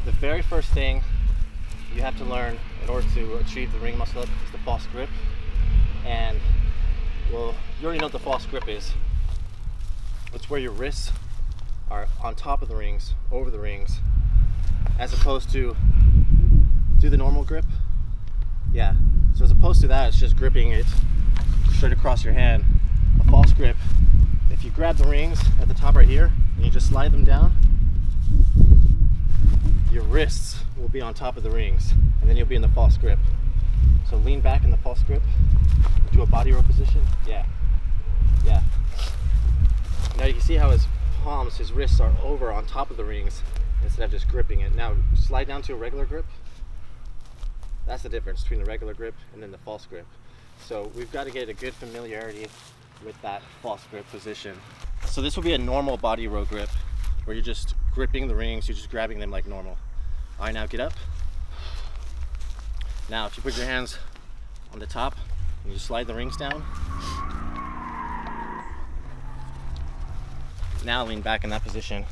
the very first thing you have to learn in order to achieve the ring muscle up is the false grip. And well, you already know what the false grip is. It's where your wrists are on top of the rings, over the rings, as opposed to do the normal grip. Yeah, so as opposed to that, it's just gripping it straight across your hand. A false grip, if you grab the rings at the top right here and you just slide them down, your wrists will be on top of the rings and then you'll be in the false grip. So lean back in the false grip, do a body roll position. Yeah. Now you can see how his palms, his wrists are over on top of the rings instead of just gripping it. Now slide down to a regular grip. That's the difference between the regular grip and then the false grip. So we've got to get a good familiarity with that false grip position. So this will be a normal body row grip where you're just gripping the rings, you're just grabbing them like normal. All right, now get up. Now if you put your hands on the top and you slide the rings down, now lean back in that position.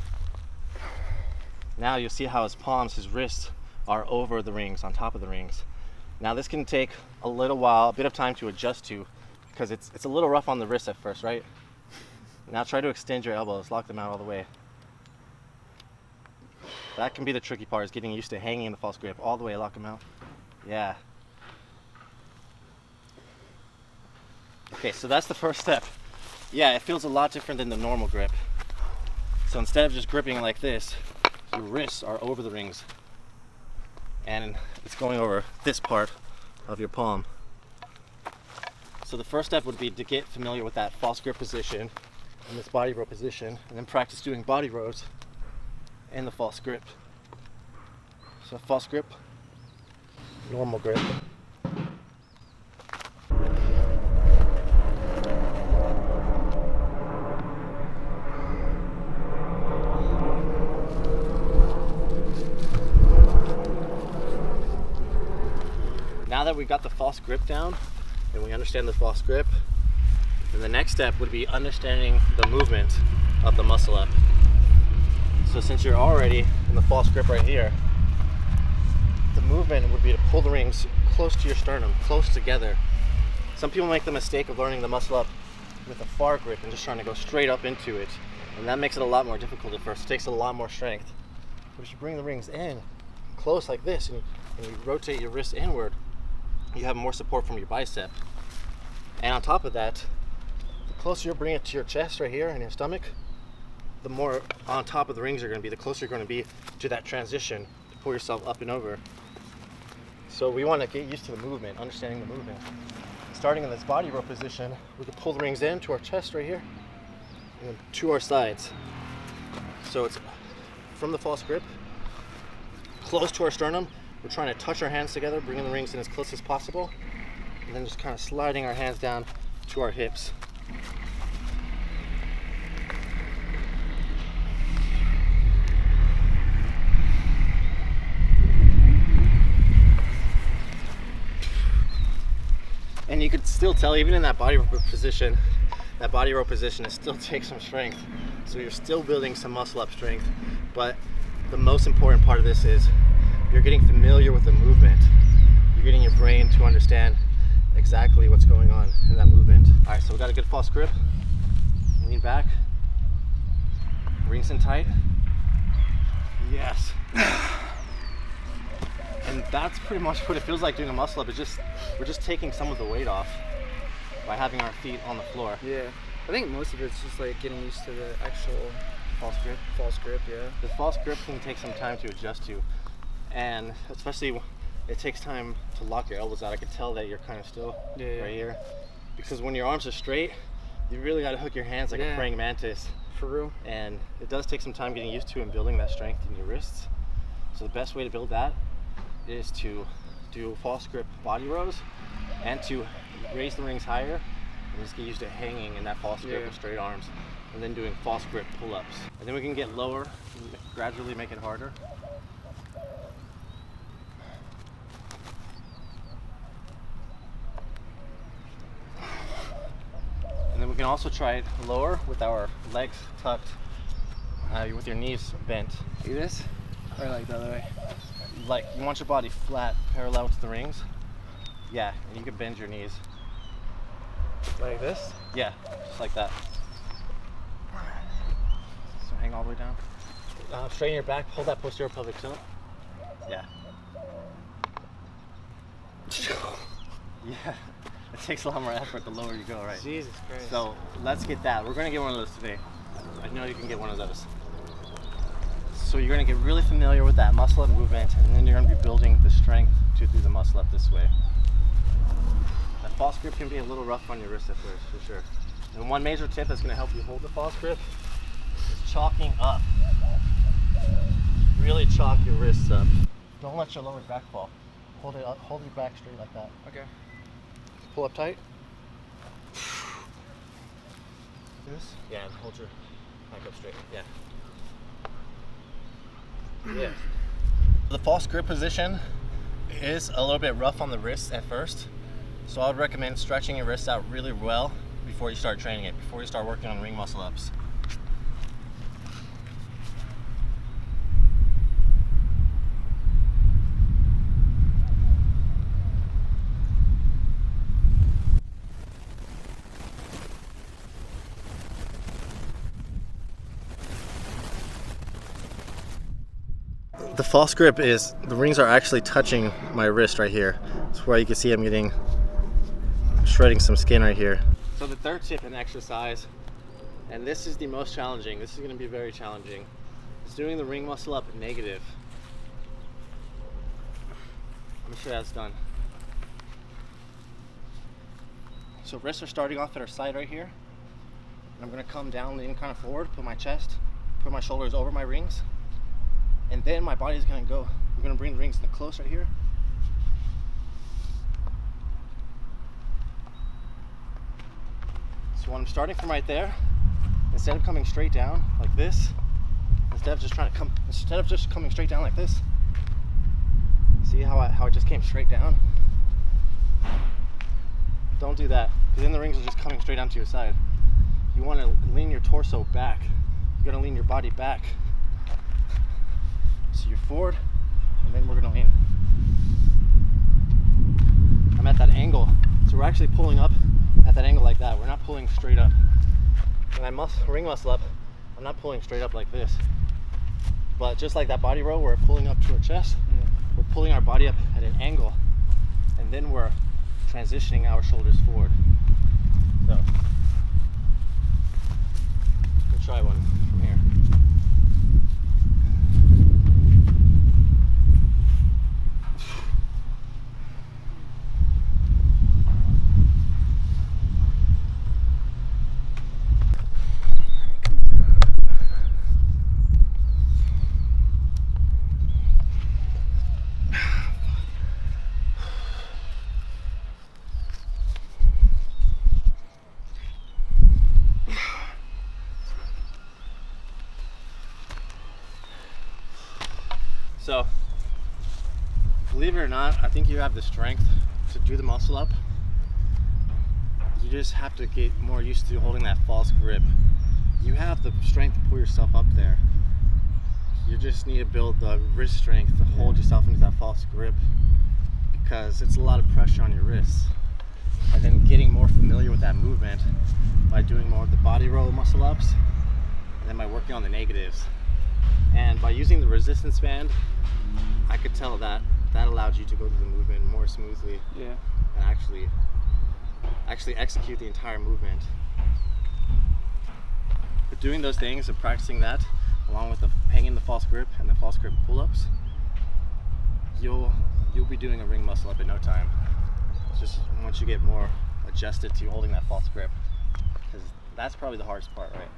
Now you'll see how his palms, his wrists are over the rings, on top of the rings. Now this can take a little while, a bit of time to adjust to, because it's a little rough on the wrist at first, right? Now try to extend your elbows, lock them out all the way. That can be the tricky part, is getting used to hanging in the false grip all the way, lock them out. Yeah. Okay, so that's the first step. Yeah, it feels a lot different than the normal grip. So instead of just gripping like this, your wrists are over the rings and it's going over this part of your palm. So the first step would be to get familiar with that false grip position and this body row position, and then practice doing body rows and the false grip. So false grip, normal grip. Now that we got the false grip down and we understand the false grip, then the next step would be understanding the movement of the muscle up. So since you're already in the false grip right here, the movement would be to pull the rings close to your sternum, close together. Some people make the mistake of learning the muscle up with a far grip and just trying to go straight up into it, and that makes it a lot more difficult at first. It takes a lot more strength. But if you bring the rings in close like this and you rotate your wrist inward, you have more support from your bicep. And on top of that, the closer you bring it to your chest right here and your stomach, the more on top of the rings you're going to be, the closer you're going to be to that transition to pull yourself up and over. So we want to get used to the movement, understanding the movement. Starting in this body row position, we can pull the rings in to our chest right here and then to our sides. So it's from the false grip, close to our sternum. We're trying to touch our hands together, bringing the rings in as close as possible, and then just kind of sliding our hands down to our hips. And you could still tell, even in that body row position, it still takes some strength. So you're still building some muscle up strength, but the most important part of this is you're getting familiar with the movement. You're getting your brain to understand exactly what's going on in that movement. All right, so we got a good false grip. Lean back. Rings in tight. Yes. And that's pretty much what it feels like doing a muscle up. We're just taking some of the weight off by having our feet on the floor. Yeah, I think most of it's just like getting used to the actual false grip. False grip, yeah. The false grip can take some time to adjust to, and especially it takes time to lock your elbows out. I can tell that you're kind of still right here, because when your arms are straight, you really got to hook your hands like a praying mantis. For real. And it does take some time getting used to and building that strength in your wrists. So the best way to build that is to do false grip body rows and to raise the rings higher and just get used to hanging in that false grip with straight arms, and then doing false grip pull-ups. And then we can get lower and gradually make it harder. And then we can also try it lower with our legs tucked, with your knees bent. Do this? Or like the other way. Like you want your body flat, parallel to the rings. Yeah, and you can bend your knees. Like this? Yeah, just like that. So hang all the way down. Straighten your back, hold that posterior pelvic tilt. Yeah. Yeah, it takes a lot more effort the lower you go, right? Jesus Christ. So let's get that. We're gonna get one of those today. I know you can get one of those. So you're gonna get really familiar with that muscle up movement, and then you're gonna be building the strength to do the muscle up this way. That false grip can be a little rough on your wrist at first, for sure. And one major tip that's gonna help you hold the false grip is chalking up. Really chalk your wrists up. Don't let your lower back fall. Hold it up, hold your back straight like that. Okay. Pull up tight. This? Yeah, and hold your back up straight. Yeah. Yeah. The false grip position is a little bit rough on the wrists at first. So I would recommend stretching your wrists out really well before you start training it, before you start working on ring muscle ups. The false grip is, the rings are actually touching my wrist right here. That's where you can see I'm shredding some skin right here. So the third tip in exercise, and this is the most challenging, this is going to be very challenging, is doing the ring muscle up negative. Let me show you how it's done. So wrists are starting off at our side right here. And I'm going to come down, lean kind of forward, put my chest, put my shoulders over my rings. And then my body's gonna go, we're gonna bring the rings close right here. So when I'm starting from right there, instead of coming straight down like this, instead of just coming straight down like this, see how I just came straight down? Don't do that, because then the rings are just coming straight down to your side. You wanna lean your torso back. You're gonna lean your body back. So you're forward, and then we're gonna lean. I'm at that angle, so we're actually pulling up at that angle like that. We're not pulling straight up. When I ring muscle up, I'm not pulling straight up like this. But just like that body row, we're pulling up to our chest. We're pulling our body up at an angle, and then we're transitioning our shoulders forward. So, we'll try one from here. So, believe it or not, I think you have the strength to do the muscle up. You just have to get more used to holding that false grip. You have the strength to pull yourself up there. You just need to build the wrist strength to hold yourself into that false grip, because it's a lot of pressure on your wrists. And then getting more familiar with that movement by doing more of the body roll muscle ups, and then by working on the negatives. And by using the resistance band, I could tell that allowed you to go through the movement more smoothly. Yeah. And actually execute the entire movement. But doing those things and practicing that, along with hanging the false grip and the false grip pull-ups, you'll be doing a ring muscle up in no time. It's just once you get more adjusted to holding that false grip, because that's probably the hardest part, right?